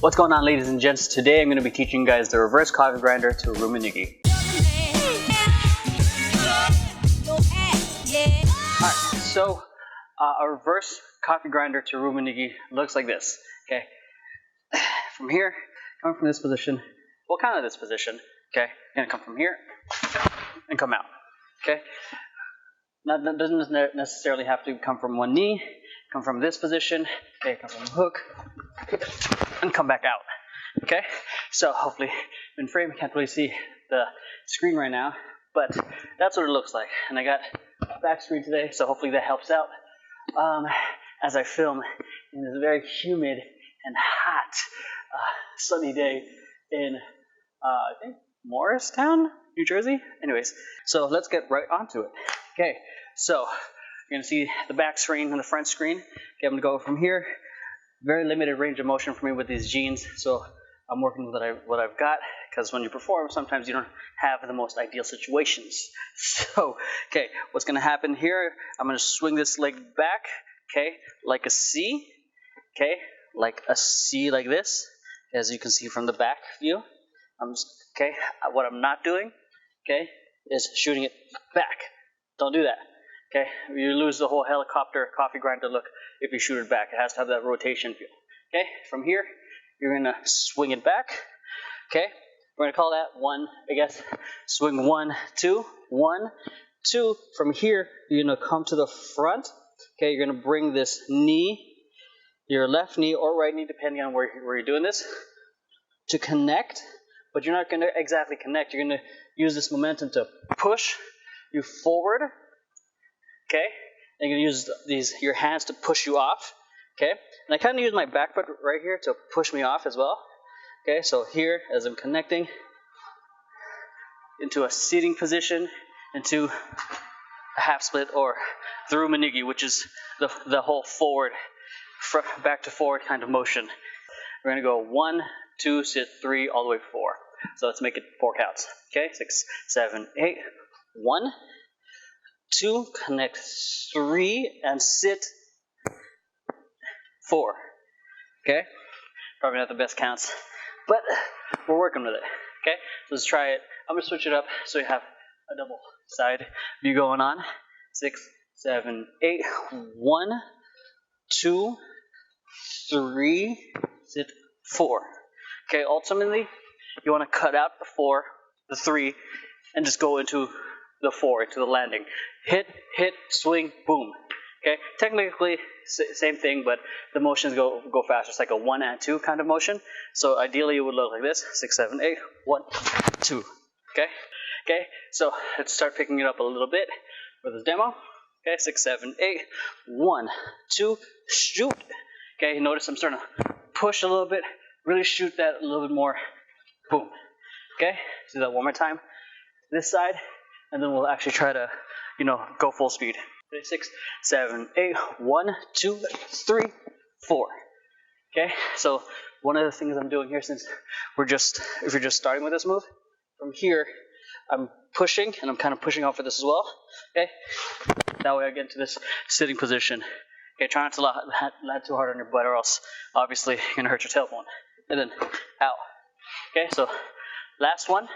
What's going on, ladies and gents? Today I'm going to be teaching you guys the reverse coffee grinder to Ruminigi. Alright, so a reverse coffee grinder to Ruminigi looks like this. Okay, from here, coming from this position, well, kind of this position. Okay, gonna come from here and come out. Okay, now that doesn't necessarily have to come from one knee. Come from this position. Okay, come from the hook and come back out. Okay, so hopefully in frame I can't really see the screen right now, but that's what it looks like. And I got a back screen today, so hopefully that helps out as I film in this very humid and hot sunny day in I think Morristown, New Jersey. Anyways, so let's get right onto it. Okay, so you're gonna see the back screen and the front screen. Okay, I'm gonna go from here. Very limited range of motion for me with these jeans, so I'm working with what I've got, because when you perform, sometimes you don't have the most ideal situations. So, okay, what's gonna happen here? I'm gonna swing this leg back, okay, like a C, okay, like a C, like this, as you can see from the back view. Okay, what I'm not doing, okay, is shooting it back. Don't do that. Okay, you lose the whole helicopter coffee grinder look if you shoot it back. It has to have that rotation feel. Okay, from here, you're gonna swing it back. Okay, we're gonna call that one, I guess, swing 1, 2, 1, 2. From here, you're gonna come to the front. Okay, you're gonna bring this knee, your left knee or right knee, depending on where you're doing this, to connect, but you're not gonna exactly connect. You're gonna use this momentum to push you forward. Okay, and you're gonna use your hands to push you off. Okay, and I kind of use my back foot right here to push me off as well. Okay, so here, as I'm connecting into a seating position, into a half split or the Ruminigi, which is the whole forward, back to forward kind of motion. We're gonna go 1, 2, sit 3, all the way 4. So let's make it 4 counts. Okay, 6, 7, 8, 1, 2, connect 3, and sit 4. Okay, probably not the best counts, but we're working with it. Okay, so let's try it. I'm gonna switch it up so you have a double side view going on. 6, 7, 8, 1, 2, 3, sit 4. Okay, ultimately you want to cut out the 4, the 3, and just go into the 4, into the landing. Hit, swing, boom. Okay, technically same thing, but the motions go faster. It's like a 1 and 2 kind of motion. So ideally it would look like this: 6, 7, 8, 1, 2. Okay, so let's start picking it up a little bit for this demo. Okay, 6, 7, 8, 1, 2, shoot. Okay, notice I'm starting to push a little bit, really shoot that a little bit more. Boom. Okay, do that one more time. This side, and then we'll actually try to, go full speed. 6, 7, 8, 1, 2, 3, 4. Okay, so one of the things I'm doing here, since if you're just starting with this move, from here, I'm pushing, and I'm kind of pushing off for this as well. Okay, that way I get into this sitting position. Okay, try not to land too hard on your butt, or else obviously you're gonna hurt your tailbone. And then out. Okay, so last one.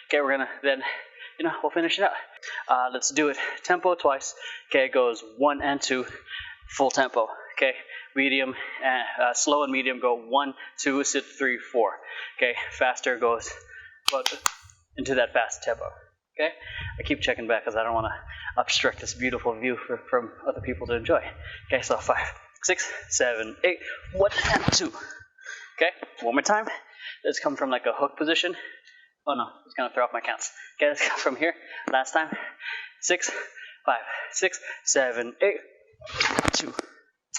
Okay, we're gonna then, we'll finish it out. Let's do it tempo twice. Okay, it goes 1 and 2, full tempo. Okay, medium and slow and medium go 1, 2, sit 3, 4. Okay, faster goes into that fast tempo. Okay, I keep checking back because I don't want to obstruct this beautiful view from other people to enjoy. Okay, so 5, 6, 7, 8, 1 and 2. Okay, one more time. Let's come from like a hook position. Oh no, it's gonna throw off my counts. Okay, let's come from here. Last time. 6, 5, 6, 7, 8, 2.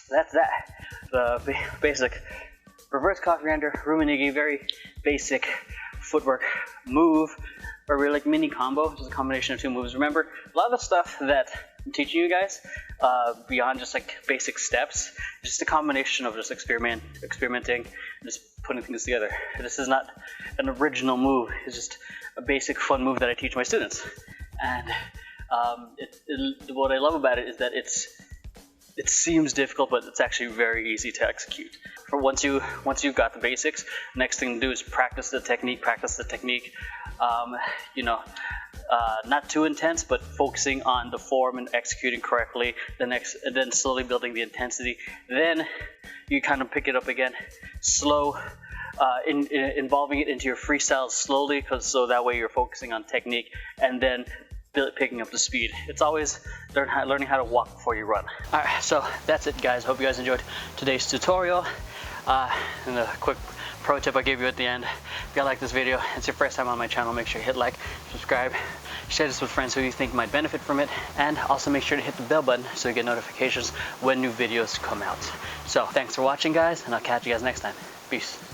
That's that. The basic reverse coffee grinder, Ruminigi, very basic footwork move, or really like mini combo, which is a combination of 2 moves. Remember, a lot of the stuff that I'm teaching you guys, beyond just like basic steps, just a combination of just experimenting, just putting things together. This is not an original move. It's just a basic fun move that I teach my students. And what I love about it is that it's it seems difficult, but it's actually very easy to execute. For once you've got the basics, next thing to do is practice the technique. Not too intense, but focusing on the form and executing correctly. And then slowly building the intensity. Then you kind of pick it up again, slow, involving it into your freestyle slowly, so that way you're focusing on technique, and then picking up the speed. It's always learning how to walk before you run. All right, so that's it, guys. Hope you guys enjoyed today's tutorial. And a quick pro tip I gave you at the end. If you like this video, it's your first time on my channel, make sure you hit like, subscribe, share this with friends who you think might benefit from it, and also make sure to hit the bell button so you get notifications when new videos come out. So thanks for watching, guys, and I'll catch you guys next time. Peace.